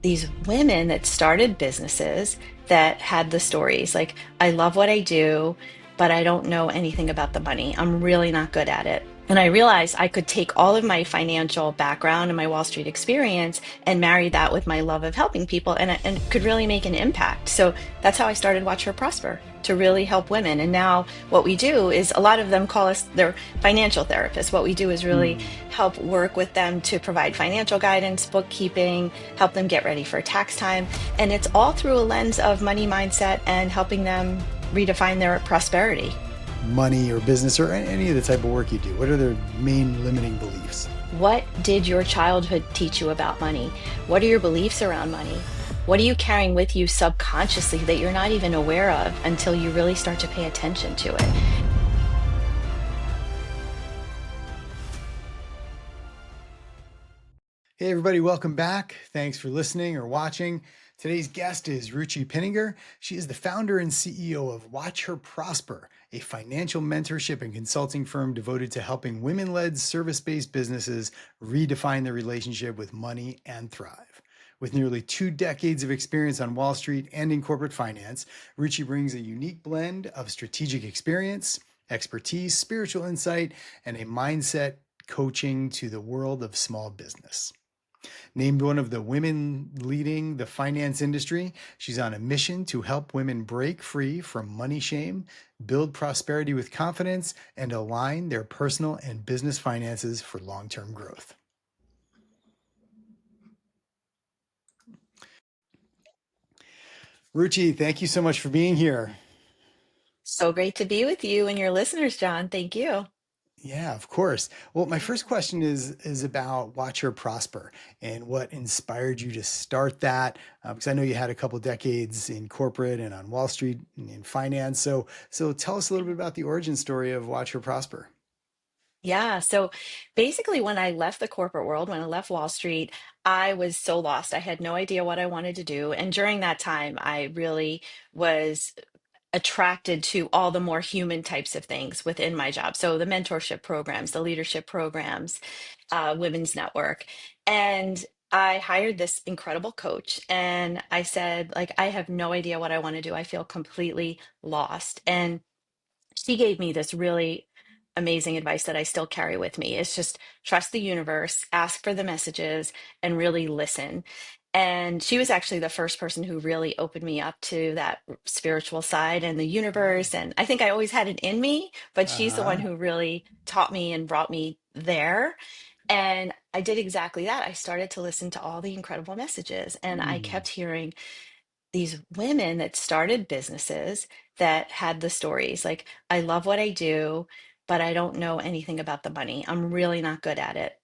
these women that started businesses that had the stories like, I love what I do, but I don't know anything about the money. I'm really not good at it. And I realized I could take all of my financial background and my Wall Street experience and marry that with my love of helping people and could really make an impact. So that's how I started Watch Her Prosper, to really help women. And now what we do is a lot of them call us their financial therapists. What we do is really Hmm. help work with them to provide financial guidance, bookkeeping, help them get ready for tax time. And it's all through a lens of money mindset and helping them redefine their prosperity. Money or business or any of the type of work you do? What are their main limiting beliefs? What did your childhood teach you about money? What are your beliefs around money? What are you carrying with you subconsciously that you're not even aware of until you really start to pay attention to it? Hey, everybody, welcome back. Thanks for listening or watching. Today's guest is Ruchi Pinninger. She is the founder and CEO of Watch Her Prosper, a financial mentorship and consulting firm devoted to helping women led service based businesses redefine their relationship with money and thrive. With nearly 2 decades of experience on Wall Street and in corporate finance, Ruchi brings a unique blend of strategic experience, expertise, spiritual insight, and a mindset coaching to the world of small business. Named one of the women leading the finance industry, she's on a mission to help women break free from money shame, build prosperity with confidence, and align their personal and business finances for long term growth. Ruchi, thank you so much for being here. So great to be with you and your listeners, John. Thank you. Yeah, of course. Well, my first question is about Watch Her Prosper and what inspired you to start that. Because I know you had a couple decades in corporate and on Wall Street and in finance. So tell us a little bit about the origin story of Watch Her Prosper. Yeah. So basically, when I left the corporate world, when I left Wall Street, I was so lost. I had no idea what I wanted to do. And during that time, I really was attracted to all the more human types of things within my job. So the mentorship programs, the leadership programs, women's network. And I hired this incredible coach and I said, like, I have no idea what I want to do. I feel completely lost. And she gave me this really amazing advice that I still carry with me. It's just trust the universe, ask for the messages, and really listen. And she was actually the first person who really opened me up to that spiritual side and the universe. And I think I always had it in me, but she's the one Uh-huh. who really taught me and brought me there. And I did exactly that. I started to listen to all the incredible messages, and I Hmm. kept hearing these women that started businesses that had the stories like, I love what I do, but I don't know anything about the money. I'm really not good at it.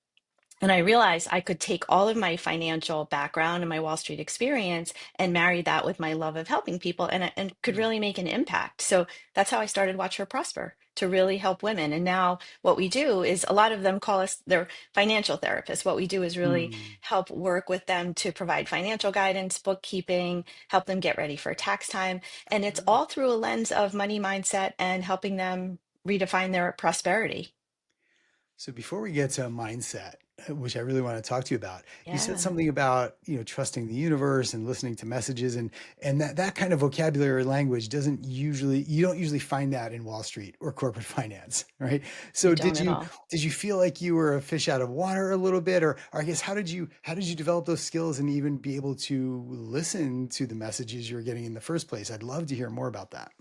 And I realized I could take all of my financial background and my Wall Street experience and marry that with my love of helping people and could really make an impact. So that's how I started Watch Her Prosper, to really help women. And now what we do is a lot of them call us their financial therapists. What we do is really Hmm. help work with them to provide financial guidance, bookkeeping, help them get ready for tax time. And it's all through a lens of money mindset and helping them redefine their prosperity. So before we get to mindset, which I really want to talk to you about, you said Yeah, something about, trusting the universe and listening to messages and that kind of vocabulary or language doesn't usually you don't usually find that in Wall Street or corporate finance, right? you So don't at all. did you feel like you were a fish out of water a little bit or I guess how did you develop those skills and even be able to listen to the messages you were getting in the first place? I'd love to hear more about that.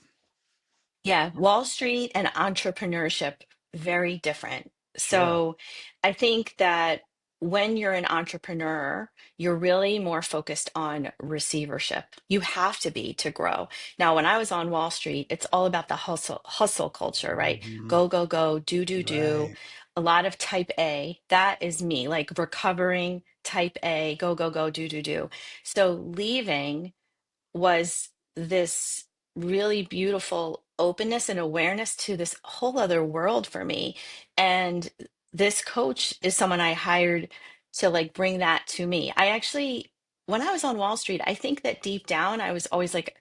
Yeah, Wall Street and entrepreneurship, very different. Sure. So I think that when you're an entrepreneur, you're really more focused on receivership. You have to be to grow. Now, when I was on Wall Street, it's all about the hustle culture, right? Hmm. Go, go, go, do. Right. A lot of type A. That is me, like recovering type A, go, go, go, do. So leaving was this really beautiful openness and awareness to this whole other world for me. And this coach is someone I hired to like bring that to me. I actually, when I was on Wall Street, I think that deep down I was always like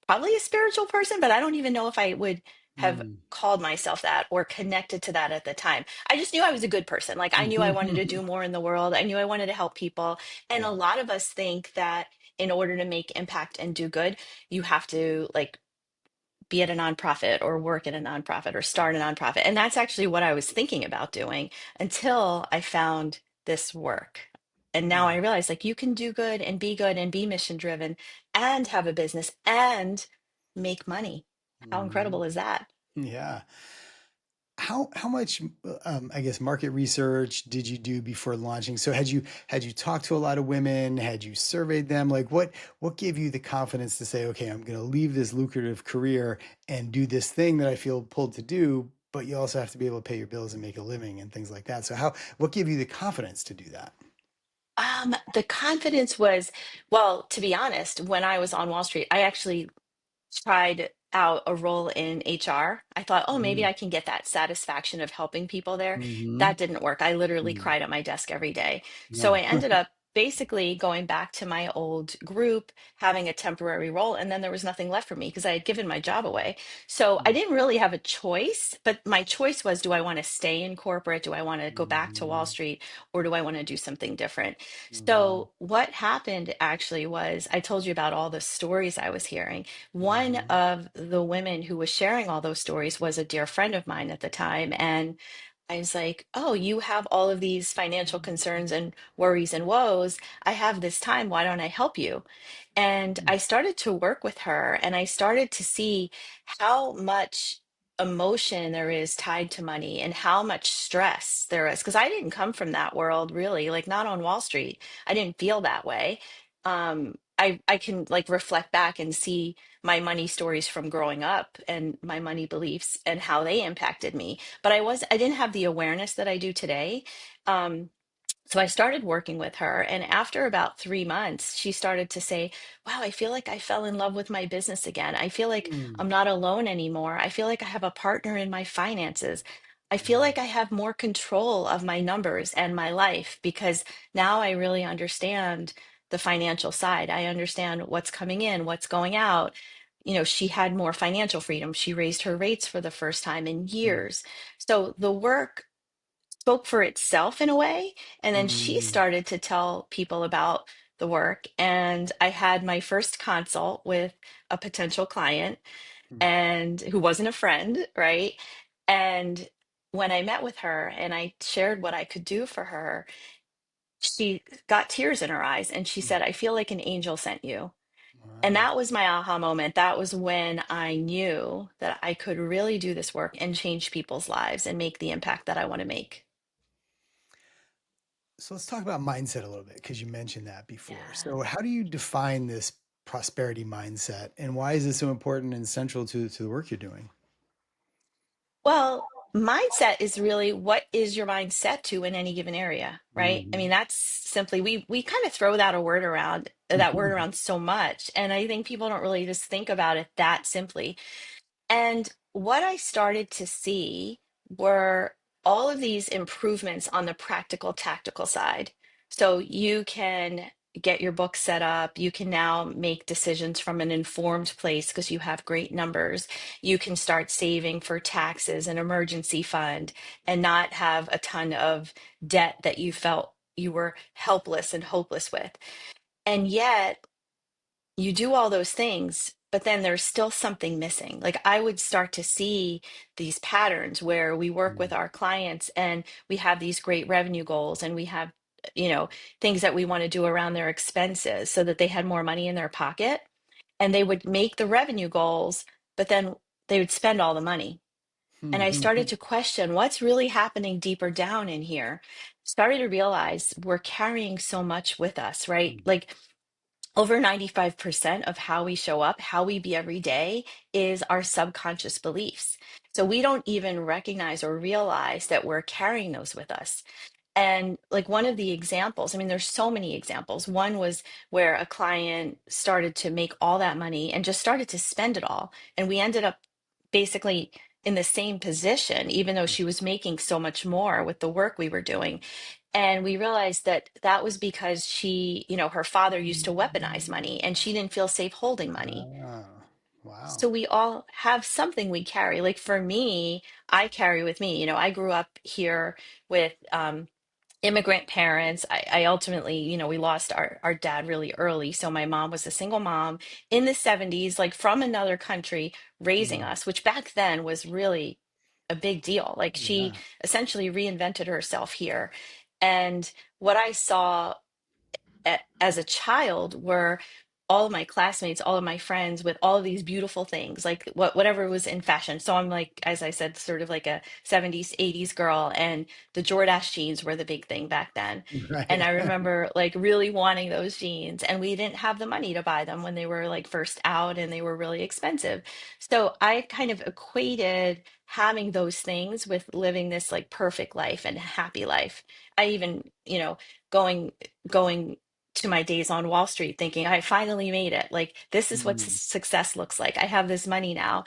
probably a spiritual person, but I don't even know if I would have Mm. called myself that or connected to that at the time. I just knew I was a good person. Like I knew I wanted to do more in the world. I knew I wanted to help people. And a Yeah. lot of us think that in order to make impact and do good, you have to like be at a nonprofit or work at a nonprofit or start a nonprofit. And that's actually what I was thinking about doing until I found this work. And now I Mm. realize like you can do good and be mission driven and have a business and make money. How incredible Mhm. is that? Yeah. How much I guess market research did you do before launching? So had you talked to a lot of women? Had you surveyed them? Like what gave you the confidence to say, okay, I'm going to leave this lucrative career and do this thing that I feel pulled to do, but you also have to be able to pay your bills and make a living and things like that. So what gave you the confidence to do that? The confidence was, well, to be honest, when I was on Wall Street, I actually tried out a role in HR. I thought, oh, maybe Mm. I can get that satisfaction of helping people there. Mm-hmm. That didn't work. I literally Mm. cried at my desk every day. So No. I ended up basically going back to my old group, having a temporary role, and then there was nothing left for me because I had given my job away. So I didn't really have a choice, but my choice was, do I want to stay in corporate? Do I want to go back to Wall Mm-hmm. Street? Or do I want to do something different? Mm-hmm. So what happened actually was I told you about all the stories I was hearing. One Mm-hmm. of the women who was sharing all those stories was a dear friend of mine at the time. And I was like, oh, you have all of these financial concerns and worries and woes. I have this time. Why don't I help you? And I started to work with her and I started to see how much emotion there is tied to money and how much stress there is. Because I didn't come from that world really, like not on Wall Street. I didn't feel that way. I can like reflect back and see my money stories from growing up and my money beliefs and how they impacted me. But I didn't have the awareness that I do today. Um, so I started working with her, and after about 3 months, she started to say, wow, I feel like I fell in love with my business again. I feel like Mm. I'm not alone anymore. I feel like I have a partner in my finances. I feel Yeah. like I have more control of my numbers and my life because now I really understand the financial side. I understand what's coming in, what's going out. You know, she had more financial freedom. She raised her rates for the first time in Mm. years. So the work spoke for itself in a way. And then she Mm. started to tell people about the work. And I had my first consult with a potential client Mm. and who wasn't a friend, right? And when I met with her and I shared what I could do for her, she got tears in her eyes and she Mm. said, I feel like an angel sent you. And Wow. that was my aha moment. That was when I knew that I could really do this work and change people's lives and make the impact that I want to make. So let's talk about mindset a little bit because you mentioned that before. Yeah. So how do you define this prosperity mindset and why is it so important and central to the work you're doing? Well, mindset is really what is your mind set to in any given area, right? I Mhm. mean, that's simply we kind of throw that word around so much, and I think people don't really just think about it that simply. And what I started to see were all of these improvements on the practical, tactical side. So you can get your book set up. You can now make decisions from an informed place because you have great numbers. You can start saving for taxes and emergency fund and not have a ton of debt that you felt you were helpless and hopeless with. And yet, you do all those things, but then there's still something missing. Like I would start to see these patterns where we work with Mm. our clients and we have these great revenue goals and we have, you know, things that we want to do around their expenses so that they had more money in their pocket and they would make the revenue goals, but then they would spend all the money. And I started to question what's really happening deeper down in here. Started to realize we're carrying so much with us, right? Like over 95% of how we show up, how we be every day, is our subconscious beliefs. So we don't even recognize or realize that we're carrying those with us. And like one of the examples, I mean, there's so many examples. One was where a client started to make all that money and just started to spend it all. And we ended up basically in the same position, even though she was making so much more with the work we were doing. And we realized that that was because she, you know, her father used to weaponize money and she didn't feel safe holding money. Ah. Wow. So we all have something we carry. Like for me, I carry with me, I grew up here with immigrant parents. I ultimately, we lost our dad really early. So my mom was a single mom in the 70s, like from another country, raising Mm, us, which back then was really a big deal. Like she yeah. essentially reinvented herself here. And what I saw as a child were all of my classmates, all of my friends with all of these beautiful things, like whatever was in fashion. So I'm like, as I said, sort of like a 70s, 80s girl, and the Jordache jeans were the big thing back then. And Right. I remember like really wanting those jeans, and we didn't have the money to buy them when they were like first out and they were really expensive. So I kind of equated having those things with living this like perfect life and happy life. I even, going to my days on Wall Street thinking, I finally made it. Like, this is what Mm, success looks like. I have this money now.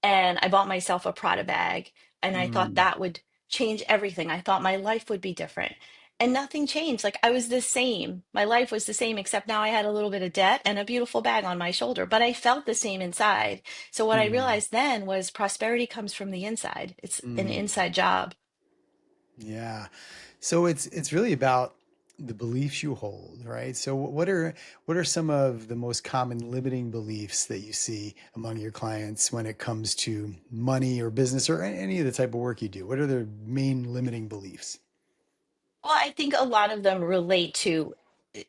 And I bought myself a Prada bag. And I thought mm, that would change everything. I thought my life would be different. And nothing changed. Like, I was the same. My life was the same, except now I had a little bit of debt and a beautiful bag on my shoulder. But I felt the same inside. So, what I mm, realized then was prosperity comes from the inside, it's an mm. inside job. Yeah. So it's really about the beliefs you hold, right? So what are some of the most common limiting beliefs that you see among your clients when it comes to money or business or any of the type of work you do? What are the main limiting beliefs? Well, I think a lot of them relate to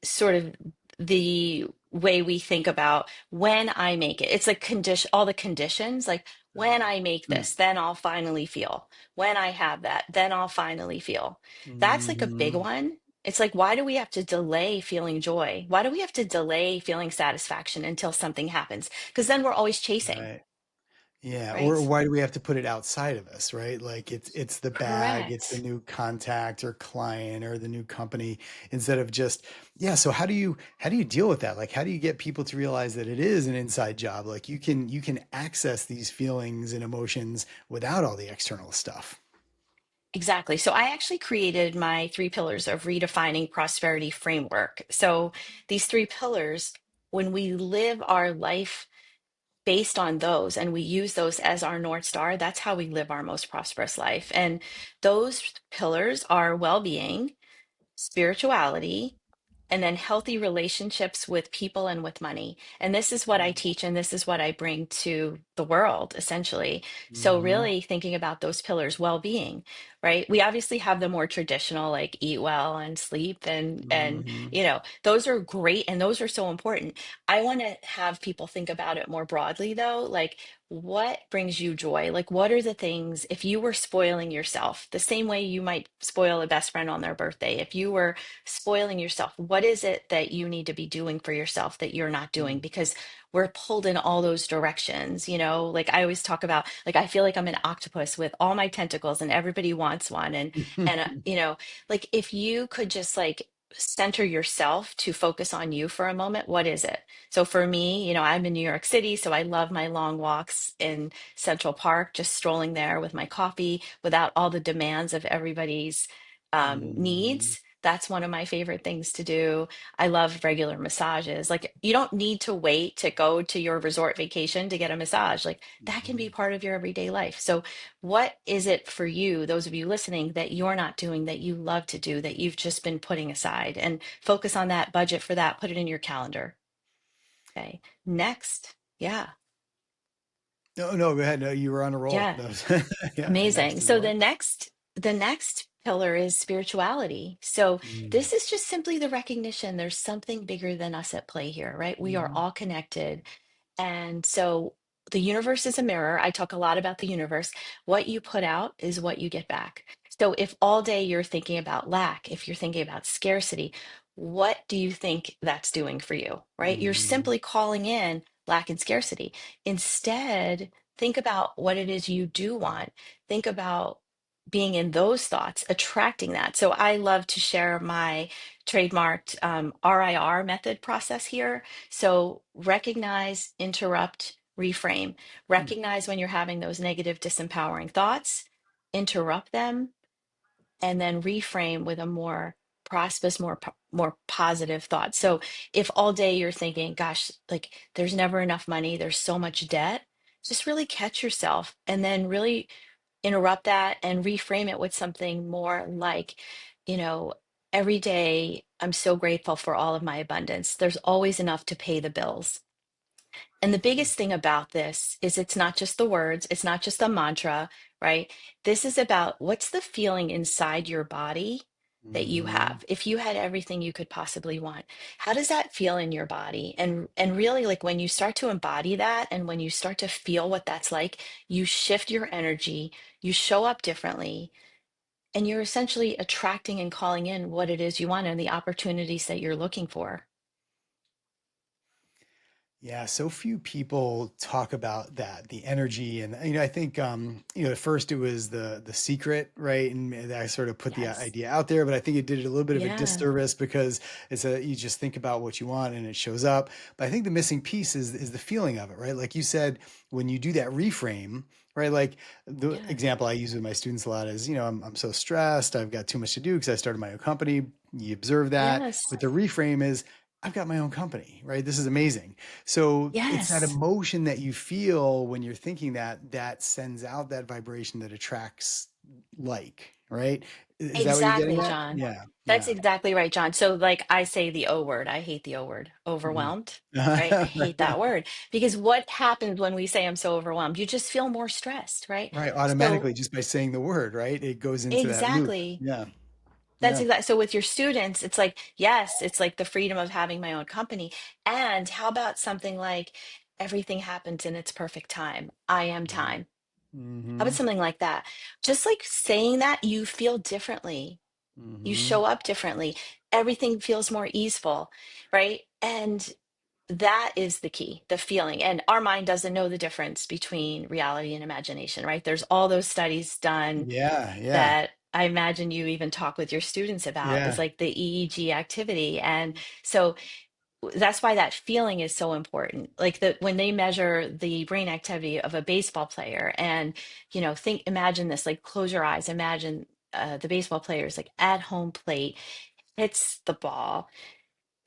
sort of the way we think about when I make it. It's like condition, all the conditions, like when I make Mm, this, then I'll finally feel. When I have that, then I'll finally feel. That's like a big mhm. one. It's like, why do we have to delay feeling joy? Why do we have to delay feeling satisfaction until something happens? Because then we're always chasing, Right. Yeah, or right? why do we have to put it outside of us, right? Like it's the bag, it's the Correct. new contact or client or the new company instead of just yeah, so how do you deal with that? Like how do you get people to realize that it is an inside job? Like you can access these feelings and emotions without all the external stuff. Exactly. So I actually created my three pillars of redefining prosperity framework. So these three pillars, when we live our life based on those and we use those as our North Star, that's how we live our most prosperous life. And those pillars are well-being, spirituality, and then healthy relationships with people and with money. And this is what I teach, and this is what I bring to the world, essentially. So, Mm-hmm. really thinking about those pillars, well being, right? We obviously have the more traditional, like eat well and sleep, and Mm-hmm. those are great, and those are so important. I want to have people think about it more broadly, though, like what brings you joy? Like, what are the things, if you were spoiling yourself the same way you might spoil a best friend on their birthday, if you were spoiling yourself, what is it that you need to be doing for yourself that you're not doing? Because we're pulled in all those directions, like I always talk about, like, I feel like I'm an octopus with all my tentacles and everybody wants one. And like if you could just like center yourself to focus on you for a moment, what is it? So for me, I'm in New York City, so I love my long walks in Central Park, just strolling there with my coffee without all the demands of everybody's Mm-hmm. needs. That's one of my favorite things to do. I love regular massages. Like, you don't need to wait to go to your resort vacation to get a massage. Like, that can be Mm-hmm. part of your everyday life. So, what is it for you, those of you listening, that you're not doing that you love to do that you've just been putting aside? And focus on that, budget for that, put it in your calendar. Okay. Next. Yeah. No, no, go ahead. No, you were on a roll. Yeah. That was, yeah, Amazing. next is So what? the next pillar is spirituality. So Mm-hmm. this is just simply the recognition there's something bigger than us at play here, right? We are all connected. And so the universe is a mirror. I talk a lot about the universe. What you put out is what you get back. So if all day you're thinking about lack, if you're thinking about scarcity, what do you think that's doing for you, right? You're Mm-hmm. simply calling in lack and scarcity. Instead, think about what it is you do want. Think about being in those thoughts, attracting that. So I love to share my trademarked RIR method process here. So recognize, interrupt, reframe. Recognize when you're having those negative, disempowering thoughts, interrupt them, and then reframe with a more prosperous, more positive thoughts. So if all day you're thinking, gosh, like there's never enough money, there's so much debt, just really catch yourself and then really interrupt that and reframe it with something more like, you know, every day I'm so grateful for all of my abundance. There's always enough to pay the bills. And the biggest thing about this is it's not just the words, it's not just a mantra, right? This is about what's the feeling inside your body that you Hmm. have. If you had everything you could possibly want, how does that feel in your body? And really like when you start to embody that and when you start to feel what that's like, you shift your energy, you show up differently, and you're essentially attracting and calling in what it is you want and the opportunities that you're looking for. Yeah, so few people talk about that, the energy, and I think at first it was the secret, right? And I sort of put the Yes. idea out there, but I think it did a little bit of a Yeah. disservice because you just think about what you want and it shows up. But I think the missing piece is the feeling of it, right? Like you said, when you do that reframe, right? Like the Yeah. example I use with my students a lot is, I'm so stressed, I've got too much to do because I started my own company. You observe that, Yes. but the reframe is I've got my own company, right? This is amazing. So it's that Yes. emotion that you feel when you're thinking that sends out that vibration that attracts like, right? Is that what you're getting Exactly, at? John. Yeah, That's yeah. exactly right, John. So, like I say the O word, I hate the O word, Mhm. overwhelmed, right? I hate that word because what happens when we say I'm so overwhelmed? You just feel more stressed, right? Right, So, automatically just by saying the word, right? It goes into that loop. exactly. Yeah, That's yeah. exactly. So, with your students, it's like, yes, it's like the freedom of having my own company. And how about something like everything happens in its perfect time? I am time. How about Mm-hmm. something like that? Just like saying that, you feel differently, you Mm-hmm. show up differently, everything feels more easeful, right? And that is the key, the feeling. And our mind doesn't know the difference between reality and imagination, right? There's all those studies done Yeah, yeah, that I imagine you even talk with your students about. It's yeah. like the EEG activity. And so that's why that feeling is so important. Like the when they measure the brain activity of a baseball player and imagine this, like close your eyes, imagine the baseball player is like at home plate, hits the ball,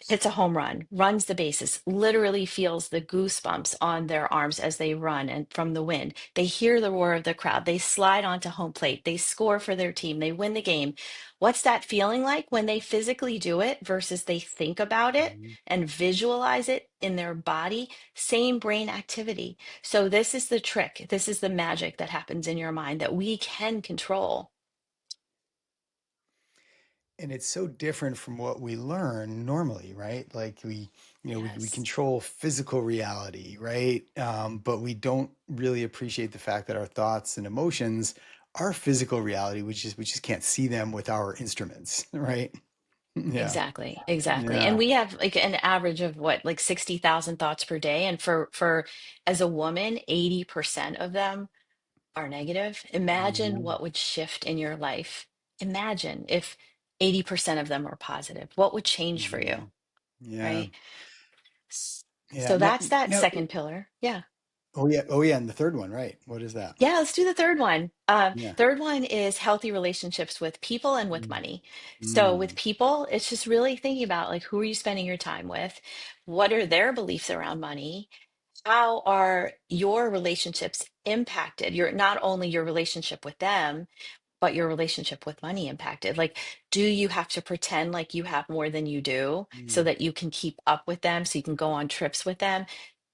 hits a home run, runs the bases, literally feels the goosebumps on their arms as they run and from the wind. They hear the roar of the crowd. They slide onto home plate. They score for their team. They win the game. What's that feeling like when they physically do it versus they think about it Mhm. and visualize it in their body? Same brain activity. So this is the trick. This is the magic that happens in your mind that we can control. And it's so different from what we learn normally, right? Like we Yes. control physical reality, right? But we don't really appreciate the fact that our thoughts and emotions are physical reality. We just can't see them with our instruments, right? Yeah, Exactly, exactly. And yeah. we have like an average of what, like 60,000 thoughts per day. And for as a woman, 80% of them are negative. Imagine Mhm, what would shift in your life. Imagine if 80% of them were positive. What would change for you, mhm. Yeah, right? S- yeah. So Now, that's that now, second pillar. Yeah. oh yeah, and the third one, right? What is that? Yeah, let's do the third one. Yeah. Third one is healthy relationships with people and with Mm, money. So with mm, people, it's just really thinking about like who are you spending your time with? What are their beliefs around money? How are your relationships impacted? Your not only your relationship with them, but your relationship with money impacted. Like, do you have to pretend like you have more than you do so mm, that you can keep up with them, so you can go on trips with them?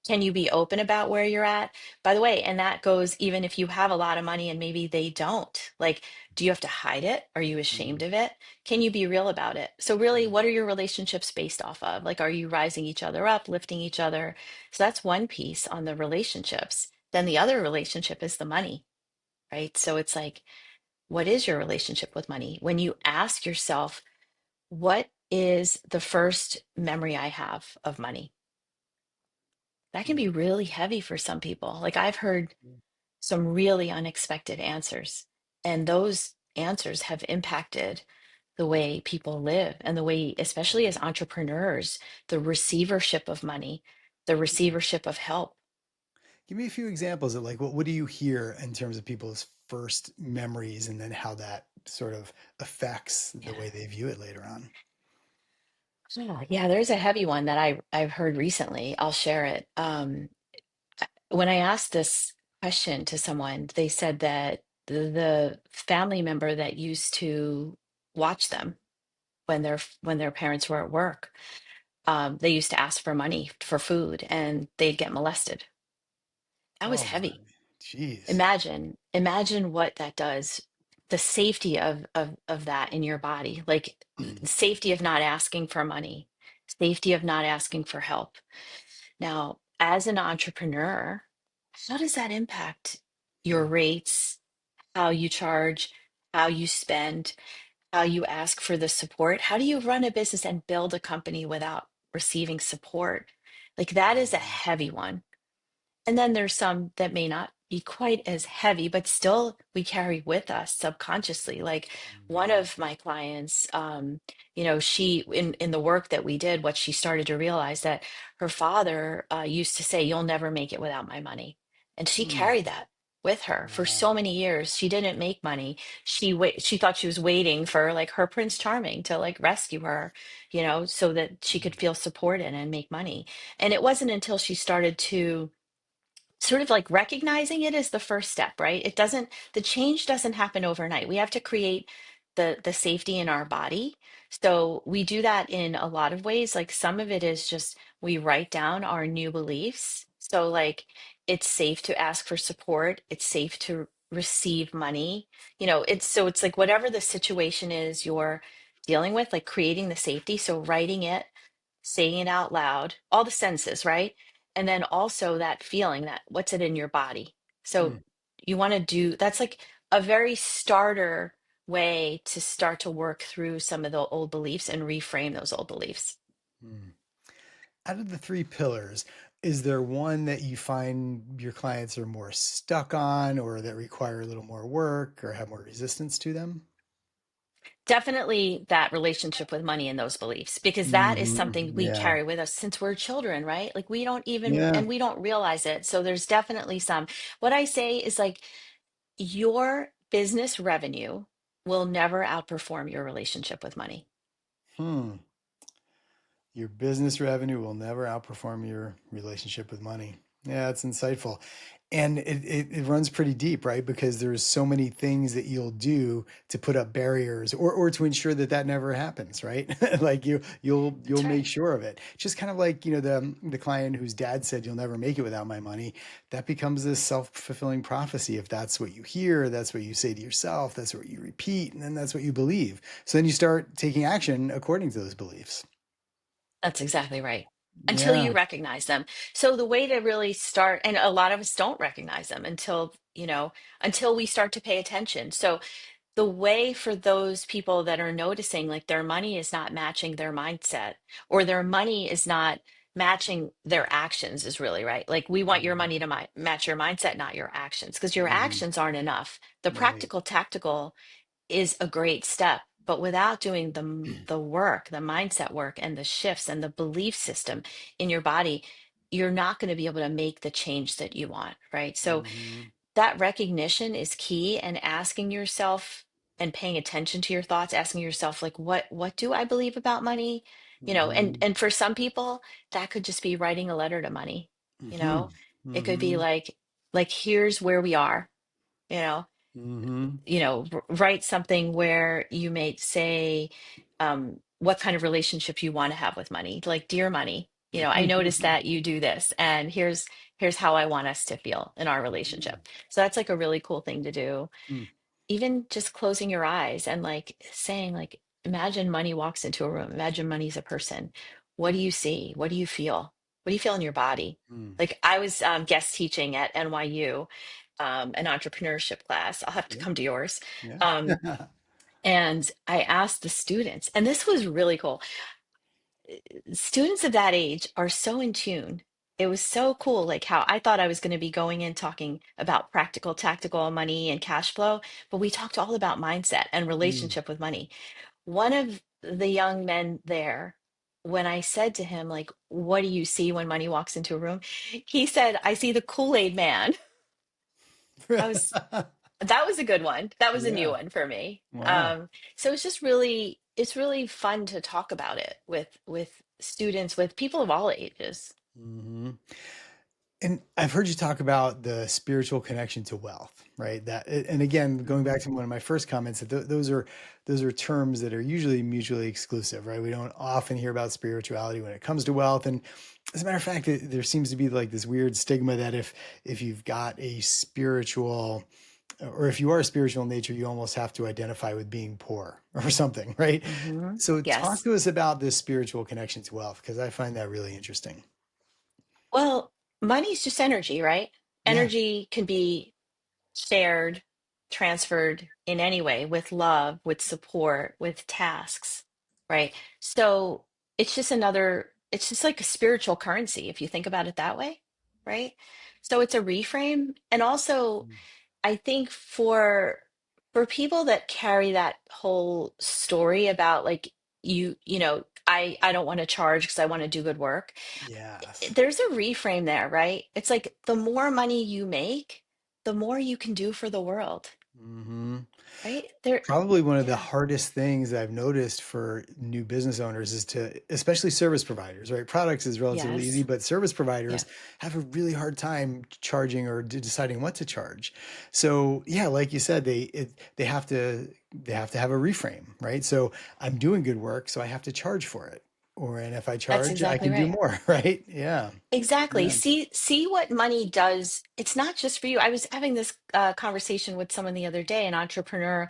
Can you be open about where you're at? By the way, and that goes even if you have a lot of money and maybe they don't. Like, do you have to hide it? Are you mm, ashamed of it? Can you be real about it? So, really, mm. what are your relationships based off of? Like, are you rising each other up, lifting each other? So, that's one piece on the relationships. Then the other relationship is the money, right? So, it's like, what is your relationship with money? When you ask yourself, what is the first memory I have of money? That can Mm. be really heavy for some people. Like I've heard some really unexpected answers, and those answers have impacted the way people live and the way, especially as entrepreneurs, the receivership of money, the Mm. receivership of help. Give me a few examples of like what do you hear in terms of people's first memories and then how that sort of affects the Yeah. way they view it later on. Yeah, yeah, there's a heavy one that I've heard recently. I'll share it. When I asked this question to someone, they said that the family member that used to watch them when their parents were at work, they used to ask for money for food and they'd get molested. That was Oh my, heavy. geez. Imagine what that does. The safety of that in your body, like safety of not asking for money, safety of not asking for help. Now, as an entrepreneur, how does that impact your rates, how you charge, how you spend, how you ask for the support? How do you run a business and build a company without receiving support? Like that is a heavy one. And then there's some that may not be quite as heavy, but still we carry with us subconsciously. Like one of my clients, she in the work that we did, what she started to realize that her father used to say, "You'll never make it without my money," and she Mm, carried that with her for wow. so many years. She didn't make money. She thought she was waiting for like her Prince Charming to like rescue her, so that she could feel supported and make money. And it wasn't until she started to sort of like recognizing it is the first step, right? The change doesn't happen overnight. We have to create the safety in our body. So we do that in a lot of ways. Like some of it is just we write down our new beliefs. So like it's safe to ask for support, it's safe to receive money. It's like whatever the situation is you're dealing with, like creating the safety. So writing it, saying it out loud, all the senses, right? And then also that feeling that what's it in your body. So Mm, you want to do that's like a very starter way to start to work through some of the old beliefs and reframe those old beliefs. mm. Out of the three pillars, is there one that you find your clients are more stuck on or that require a little more work or have more resistance to them? Definitely that relationship with money and those beliefs, because that is something we Yeah. carry with us since we're children, right? Like we don't even, Yeah. and we don't realize it. So there's definitely some. What I say is like your business revenue will never outperform your relationship with money. Hmm. Your business revenue will never outperform your relationship with money. Yeah, that's insightful. And it runs pretty deep, right? Because there's so many things that you'll do to put up barriers or to ensure that that never happens, right? Like you'll That's make right. sure of it. Just kind of like, the client whose dad said you'll never make it without my money. That becomes this self-fulfilling prophecy. If that's what you hear, that's what you say to yourself, that's what you repeat, and then that's what you believe. So then you start taking action according to those beliefs. That's exactly right. Until Yeah. you recognize them. So the way to really start, and a lot of us don't recognize them until we start to pay attention. So the way for those people that are noticing like their money is not matching their mindset or their money is not matching their actions is really right. Like we want your Mhm. money to match your mindset, not your actions, because your Mhm. actions aren't enough. The Right. practical, tactical is a great step, but without doing the work, the mindset work and the shifts and the belief system in your body, you're not going to be able to make the change that you want, right? So Mhm. that recognition is key, and asking yourself and paying attention to your thoughts, asking yourself like what do I believe about money? And Mhm. for some people that could just be writing a letter to money, you Mhm. know. It could be Mhm. like here's where we are, you know Mhm. write something where you may say what kind of relationship you want to have with money. Like, dear money, I noticed that you do this, and here's how I want us to feel in our relationship. So that's like a really cool thing to do. Mm. Even just closing your eyes and like saying like, imagine money walks into a room, imagine money's a person. What do you see? What do you feel? What do you feel in your body? Mm. Like I was guest teaching at NYU, an entrepreneurship class. I'll have to Yeah. come to yours. Yeah. Um, and I asked the students, and this was really cool. Students of that age are so in tune. It was so cool, like how I thought I was going to be going in talking about practical, tactical money and cash flow, but we talked all about mindset and Mm. relationship with money. One of the young men there, when I said to him, like, what do you see when money walks into a room? He said, I see the Kool-Aid man. I was That was a good one. That was a new Yeah. one for me. Wow. So it's really fun to talk about it with students, with people of all ages. Hmm. And I've heard you talk about the spiritual connection to wealth, right? And again, going back to one of my first comments, that those are terms that are usually mutually exclusive, right? We don't often hear about spirituality when it comes to wealth. And as a matter of fact, there seems to be like this weird stigma that if you've got a spiritual, or if you are a spiritual in nature, you almost have to identify with being poor or something, right? So talk Yes. to us about this spiritual connection to wealth, because I find that really interesting. Well, money's just energy, right? Yeah. Energy can be shared, transferred in any way with love, with support, with tasks, right? So it's just like a spiritual currency if you think about it that way, right? So it's a reframe. And also, I think for people that carry that whole story about like I don't want to charge because I want to do good work, Yes. there's a reframe there, right? It's like the more money you make, the more you can do for the world, Hmm. right? There, Probably one of the yeah, hardest things I've noticed for new business owners is to, especially service providers, right? Products is relatively easy, yes, but service yeah, providers have a really hard time charging or deciding what to charge. So yeah, like you said, they have to have a reframe, right? So I'm doing good work, so I have to charge for it. Or and if I that's charge, I exactly can do right. more, right? Yeah. Exactly. Yeah. See what money does. It's not just for you. I was having this conversation with someone the other day, an entrepreneur,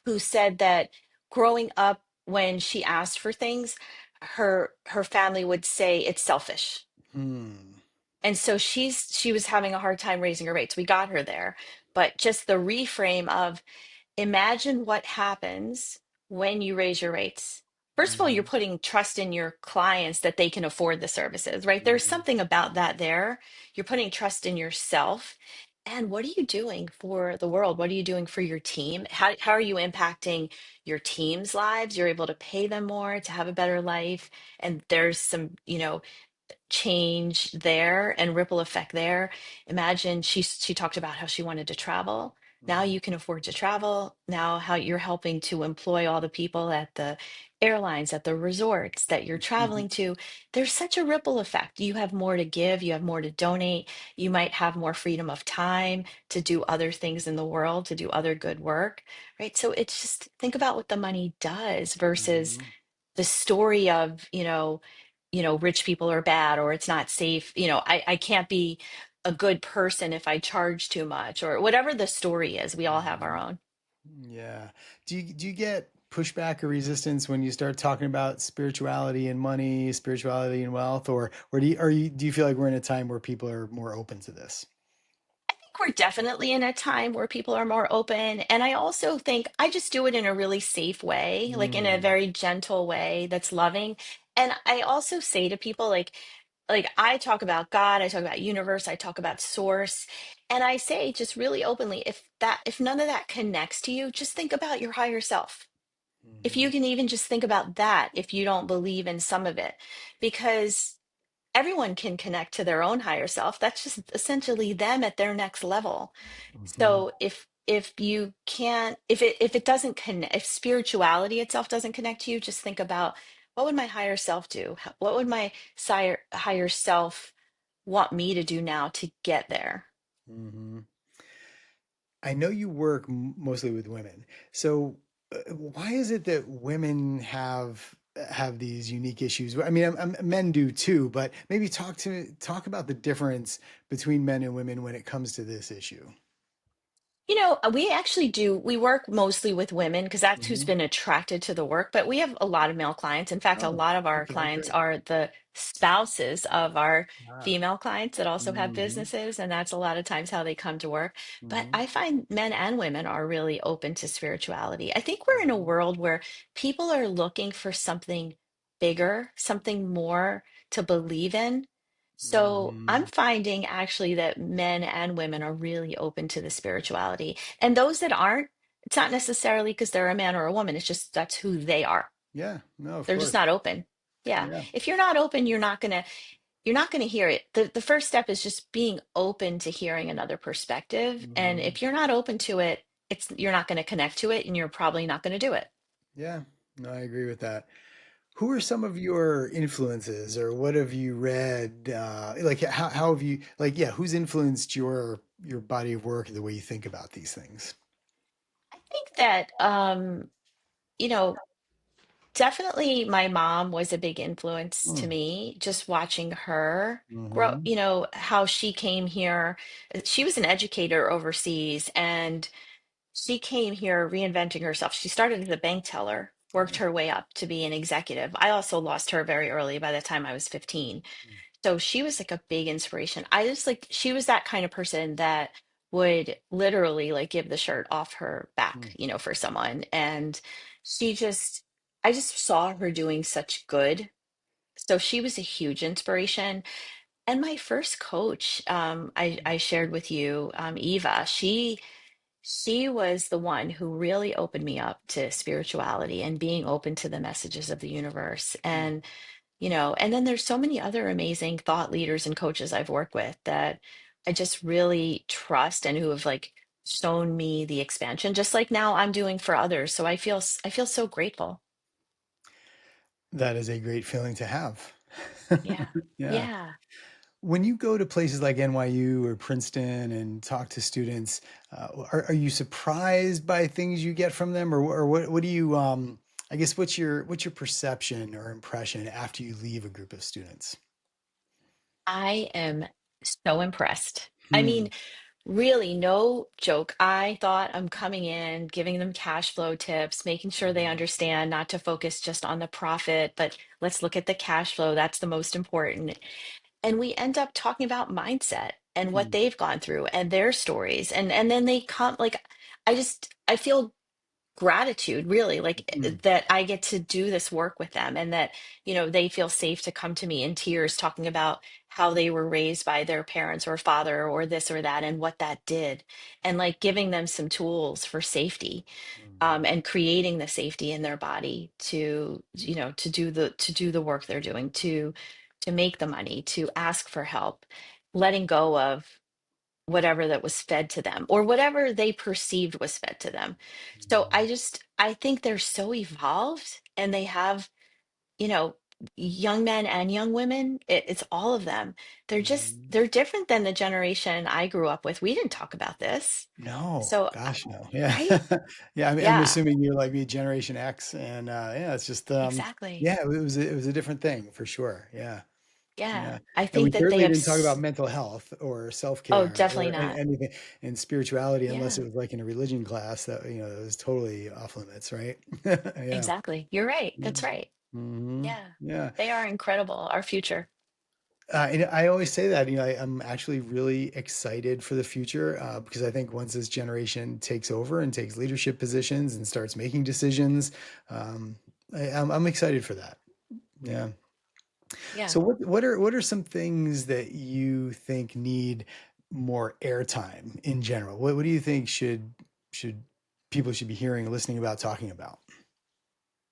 who said that growing up, when she asked for things, her family would say it's selfish. Hmm. And so she was having a hard time raising her rates. We got her there, but just the reframe of imagine what happens when you raise your rates. First of all, you're Hmm. putting trust in your clients that they can afford the services, right? There's Hmm. something about that there. You're putting trust in yourself. And what are you doing for the world? What are you doing for your team? How are you impacting your team's lives? You're able to pay them more to have a better life. And there's some, change there and ripple effect there. Imagine she talked about how she wanted to travel. Now Hmm. you can afford to travel. Now how you're helping to employ all the people at the airlines, at the resorts that you're traveling to. There's such a ripple effect. You have more to give, you have more to donate. You might have more freedom of time to do other things in the world, to do other good work, right? So it's just think about what the money does versus Hmm. the story of, rich people are bad or it's not safe. I can't be a good person if I charge too much or whatever the story is. We all have our Hmm. own. Yeah. Do you get pushback or resistance when you start talking about spirituality and money, spirituality and wealth, or do you feel like we're in a time where people are more open to this? We're definitely in a time where people are more open. And I also think I just do it in a really safe way, like in a Mm, very gentle way that's loving. And I also say to people, like I talk about God, I talk about universe, I talk about source. And I say just really openly, if none of that connects to you, just think about your higher self. If you mhm, can even just think about that, if you don't believe in some of it, because everyone can connect to their own higher self. That's just essentially them at their next level. mhm, So if you can't, if it doesn't connect, if spirituality itself doesn't connect to you, just think about what would my higher self do? What would my higher self want me to do now to get there? mhm. I know you work mostly with women. So why is it that women have these unique issues? I mean, men do too, but maybe talk about the difference between men and women when it comes to this issue. We actually do, we work mostly with women because that's who's Hmm. been attracted to the work, but we have a lot of male clients. In fact, a Oh, lot of our okay, clients great. are the spouses of our Ah. female clients that also have Hmm. businesses, and that's a lot of times how they come to work. But Hmm. I find men and women are really open to spirituality. I think we're in a Hmm. world where people are looking for something bigger, something more to believe in. So I'm Hmm. finding actually that men and women are really open to the spirituality. And those that aren't, it's not necessarily because they're a man or a woman, it's just that's who they are. Yeah, no, of They're just course. not open. Yeah. Yeah. If you're not open, you're not gonna hear it. The first step is just being open to hearing another perspective. And Hmm. if you're not open to it, you're not going to connect to it and you're probably not going to do it. Yeah, no, I agree with that. Who are some of your influences, or what have you read? Like, how have you, like, yeah, who's influenced your body of work, the way you think about these things? I think that you know, definitely my mom was a big influence to Mm. me, just watching her grow, Hmm. how she came here. She was an educator overseas, and she came here reinventing herself. She started as a bank teller, worked her way up to be an executive. I also lost her very early by the time I was 15. So she was like a big inspiration. I just like, she was that kind of person that would literally like give the shirt off her back, for someone. And she just, I just saw her doing such good. So she was a huge inspiration. And my first coach, I shared with you, Eva, she was the one who really opened me up to spirituality and being open to the messages of the universe. And then there's so many other amazing thought leaders and coaches I've worked with that I just really trust and who have like shown me the expansion, just like now I'm doing for others. So I feel so grateful. That is a great feeling to have. Yeah. Yeah. Yeah. When you go to places like NYU or Princeton and talk to students, are you surprised by things you get from them, or what do you, I guess, what's your perception or impression after you leave a group of students? I am so impressed. I Hmm. mean, really, no joke. I thought I'm coming in, giving them cash flow tips, making sure they understand not to focus just on the profit, but let's look at the cash flow. That's the most important. And we end up talking about mindset and what Hmm. they've gone through and their stories. And then they come like I feel gratitude really like Hmm. that I get to do this work with them and that they feel safe to come to me in tears talking about how they were raised by their parents or father or this or that and what that did and like giving them some tools for safety, and creating the safety in their body to to do the work they're doing to make the money to ask for help, letting go of whatever that was fed to them or whatever they perceived was fed to them. So I think they're so evolved and they have, you know, young men and young women, it's all of them. They're different than the generation I grew up with. We didn't talk about this. No, So, gosh, no. Yeah. right? Yeah, I'm Yeah, assuming you're like me, Generation X, and yeah, it's just exactly. yeah, it was a different thing for sure. Yeah. Yeah. Yeah. I And we think that they certainly have, didn't talk about mental health or oh, self-care definitely or not. anything in spirituality unless Yeah, it was like in a religion class that that was totally off limits, right? Yeah. exactly. You're right. Yeah. That's right. Hmm. Yeah. Yeah. They are incredible, our future. And I always say that, I'm actually really excited for the future because I think once this generation takes over and takes leadership positions and starts making decisions, um, I'm excited for that. Yeah. Yeah. So what are some things that you think need more airtime in general? What do you think should people should be hearing, listening about, talking about?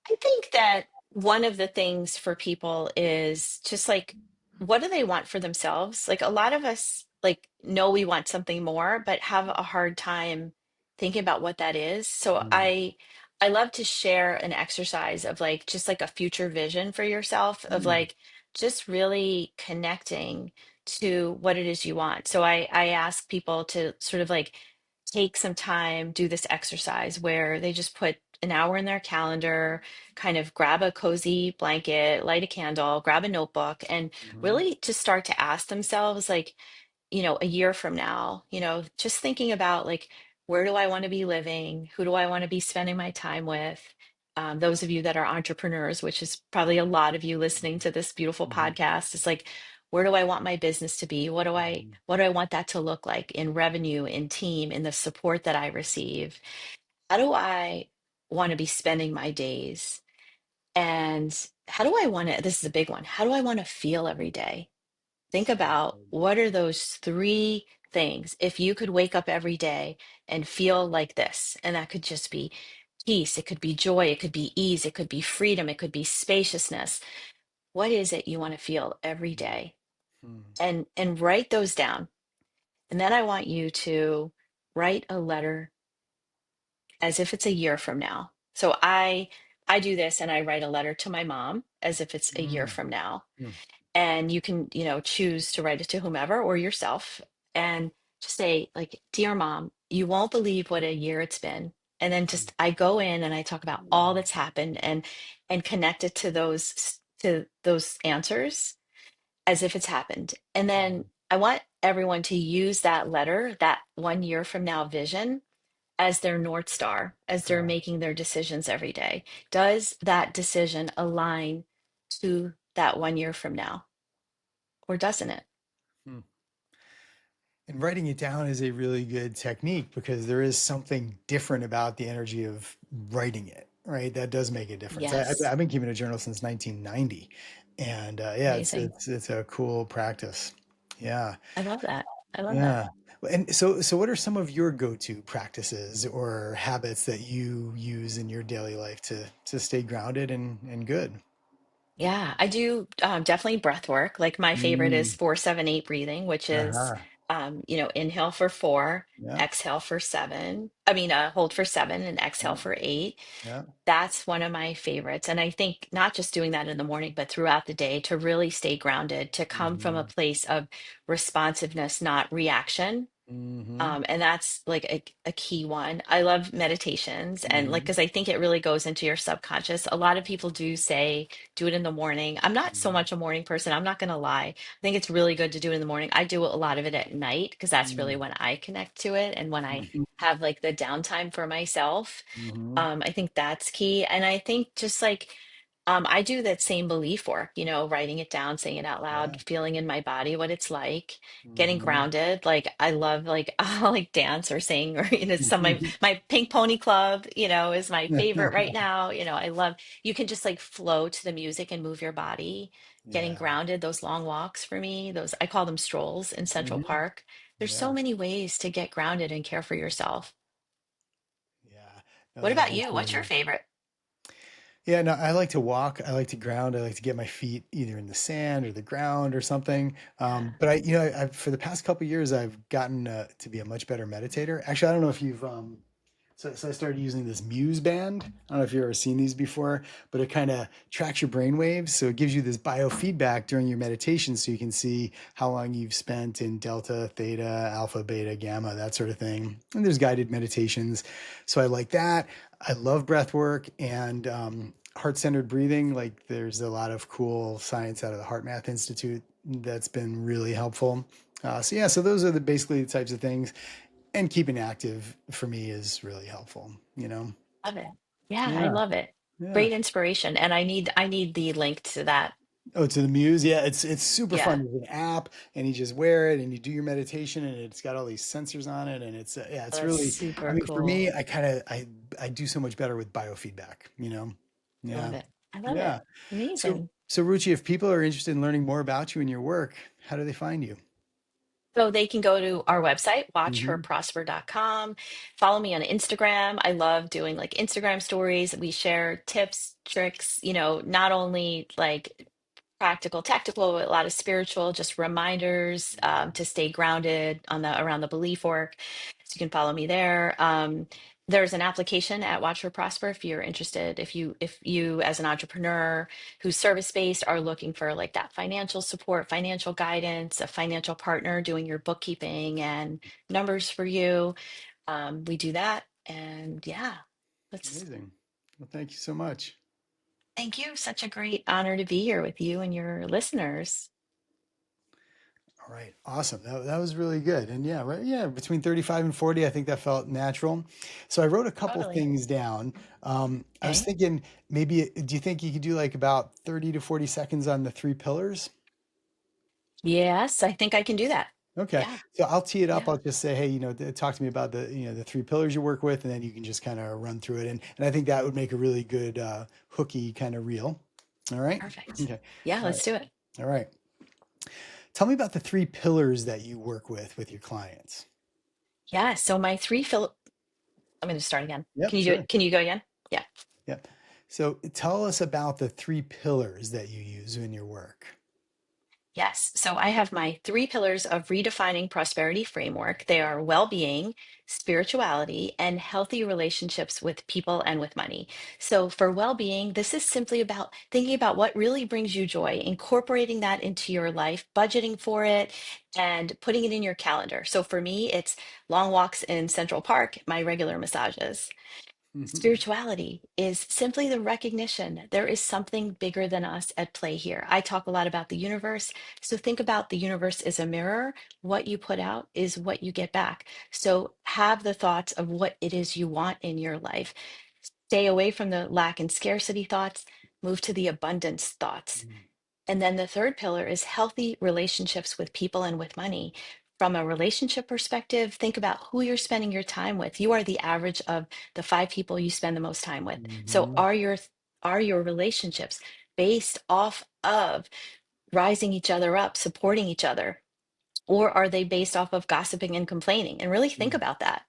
I think that one of the things for people is just like, what do they want for themselves? Like a lot of us like know we want something more, but have a hard time thinking about what that is. So Mm, I love to share an exercise of like just like a future vision for yourself of mm, like just really connecting to what it is you want. So I ask people to sort of like take some time, do this exercise where they just put an hour in their calendar, kind of grab a cozy blanket, light a candle, grab a notebook, and mhm, really just start to ask themselves, like, a year from now, just thinking about like, where do I want to be living? Who do I want to be spending my time with? Those of you that are entrepreneurs, which is probably a lot of you listening to this beautiful mhm, podcast, is like, where do I want my business to be? mhm, What do I want that to look like in revenue, in team, in the support that I receive? How do I want to be spending my days? And how do I want to, this is a big one, how do I want to feel every day? Think about what are those three things if you could wake up every day and feel like this, and that could just be peace, it could be joy, it could be ease, it could be freedom, it could be spaciousness. What is it you want to feel every day? mhm, And write those down. And then I want you to write a letter as if it's a year from now. So I do this and I write a letter to my mom as if it's a year Mm, from now. mm, And you can, choose to write it to whomever or yourself and just say like, "Dear mom, you won't believe what a year it's been." And then mm, just I go in and I talk about all that's happened and connect it to those answers as if it's happened. And then mm. I want everyone to use that letter, that 1 year from now vision, as their North Star, as they're Yeah. making their decisions every day. Does that decision align to that 1 year from now, or doesn't it? Mm. And writing it down is a really good technique because there is something different about the energy of writing it, right? That does make a difference. Yes. I've been keeping a journal since 1990, and yeah, Amazing. it's a cool practice. Yeah, I love that. I love that. yeah. And so what are some of your go-to practices or habits that you use in your daily life to stay grounded and good? Yeah, I do definitely breath work. Like my favorite is Mm. 4-7-8 breathing, which is, Uh-huh. inhale for 4, Yeah. exhale for 7. I mean, hold for 7 and exhale Yeah. for 8. Yeah. That's one of my favorites. And I think not just doing that in the morning, but throughout the day to really stay grounded, to come from a Mm-hmm. place of responsiveness, not reaction. Mm-hmm. And that's like a key one. I love meditations and like, Mm-hmm. because I think it really goes into your subconscious. A lot of people do say do it in the morning. I'm not so much a morning person. I'm not going to lie. I think it's really good to do it in the morning. I do a lot of it at night because that's really when I connect to it and when I Mm-hmm. have like the downtime for myself. Mm-hmm. I think that's key. And I think just like I do that same belief work, writing it down, saying it out Yeah. loud, feeling in my body what it's like, getting Mm-hmm. grounded. Like I love like I'll like dance or sing or some my Pink Pony Club, is my favorite right now. I love you can just like flow to the music and move your body. Getting Yeah. grounded, those long walks for me, those I call them strolls in Central Mm-hmm. Park. There's so Yeah. many ways to get grounded and care for yourself. Yeah. No, What that about that's you? What's your really. favorite? Yeah, no, I like to walk. I like to ground. I like to get my feet either in the sand or the ground or something. Yeah. But for the past couple of years, I've gotten to be a much better meditator. Actually, I don't know if you've so I started using this Muse band. I don't know if you've ever seen these before, but it kind of tracks your brain waves. So it gives you this biofeedback during your meditation so you can see how long you've spent in delta, theta, alpha, beta, gamma, that sort of thing. And there's guided meditations. So I like that. I love breath work and heart centered breathing. Like there's a lot of cool science out of the Heart Math Institute that's been really helpful. So yeah, so those are basically the types of things, and keeping active for me is really helpful, you know? Love it. Yeah, I Yeah. love it. Yeah. Great inspiration. And I need the link to that. Oh, to the Muse. Yeah, it's super Yeah, fun. There's an app and you just wear it and you do your meditation and it's got all these sensors on it and it's yeah, it's that's really I super mean for cool. me I do so much better with biofeedback, you know? I love Yeah. it. I love it. Yeah. So Amazing. so Ruchi, if people are interested in learning more about you and your work, how do they find you? So they can go to our website, Hmm. watchherprosper.com. Follow me on Instagram. I love doing like Instagram stories. We share tips, tricks, not only like practical, tactical, a lot of spiritual, just reminders to stay grounded on the around the belief work. So you can follow me there. There's an application at Watch for Prosper if you're interested. If you as an entrepreneur who's service based are looking for like that financial support, financial guidance, a financial partner doing your bookkeeping and numbers for you, we do that. And yeah, let's Amazing. Well, thank you so much. thank you. Such a great honor to be here with you and your listeners. All right, awesome. That was really good. And yeah, right, yeah, between 35 and 40, I think that felt natural. So I wrote a couple Totally. things down. I was Okay. thinking maybe, do you think you could do like about 30 to 40 seconds on the three pillars? Yes, I think I can do that. Okay. Yeah. So I'll tee it up. Yeah. I'll just say, hey, talk to me about the three pillars you work with, and then you can just kind of run through it. And I think that would make a really good hooky kind of reel. All right. Perfect. Okay. Yeah, All right. let's do it. All right. Tell me about the three pillars that you work with your clients. Yeah. So my three fill I'm going to start again. Yep, Can you do sure. it? Can you go again? Yeah. Yep. So tell us about the three pillars that you use in your work. Yes. So I have my three pillars of redefining prosperity framework. They are well being, spirituality, and healthy relationships with people and with money. So for well being, this is simply about thinking about what really brings you joy, incorporating that into your life, budgeting for it, and putting it in your calendar. So for me, it's long walks in Central Park, my regular massages. Spirituality is simply the recognition there is something bigger than us at play here. I talk a lot about the universe. So think about the universe as a mirror. What you put out is what you get back. So have the thoughts of what it is you want in your life. Stay away from the lack and scarcity thoughts, move to the abundance thoughts. And then the third pillar is healthy relationships with people and with money. From a relationship perspective, think about who you're spending your time with. You are the average of the five people you spend the most time with. So Hmm. are your relationships based off of rising each other up, supporting each other, or are they based off of gossiping and complaining? And really think about that.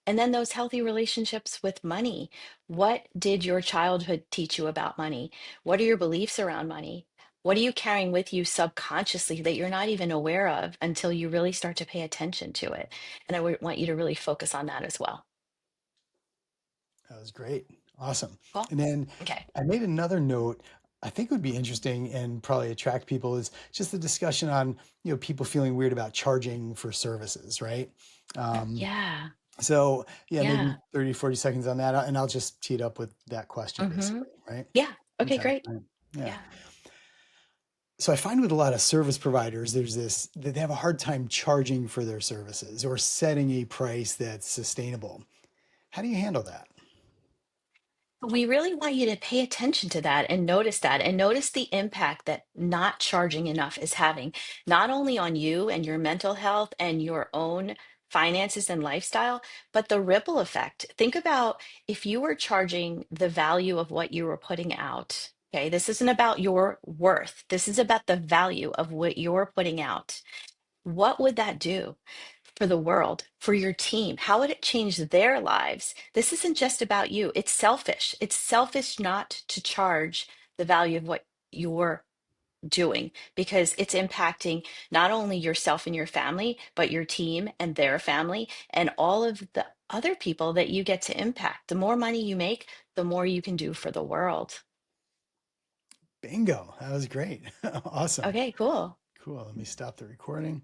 And then those healthy relationships with money. What did your childhood teach you about money? What are your beliefs around money? What are you carrying with you subconsciously that you're not even aware of until you really start to pay attention to it? And I would want you to really focus on that as well. That was great. Awesome. Cool. And then Okay. I made another note I think would be interesting and probably attract people is just the discussion on, people feeling weird about charging for services, right? Um, Yeah. so yeah, maybe Yeah. 30, 40 seconds on that. And I'll just tee it up with that question Hmm. basically, right? Yeah. Okay, Okay. great. Right. Yeah. Yeah. So I find with a lot of service providers, there's this that they have a hard time charging for their services or setting a price that's sustainable. How do you handle that? We really want you to pay attention to that and notice the impact that not charging enough is having, not only on you and your mental health and your own finances and lifestyle, but the ripple effect. Think about if you were charging the value of what you were putting out. Okay, this isn't about your worth. This is about the value of what you're putting out. What would that do for the world, for your team? How would it change their lives? This isn't just about you. It's selfish. It's selfish not to charge the value of what you're doing because it's impacting not only yourself and your family, but your team and their family and all of the other people that you get to impact. The more money you make, the more you can do for the world. Bingo. That was great. Awesome. Okay, cool. Cool. Let me stop the recording.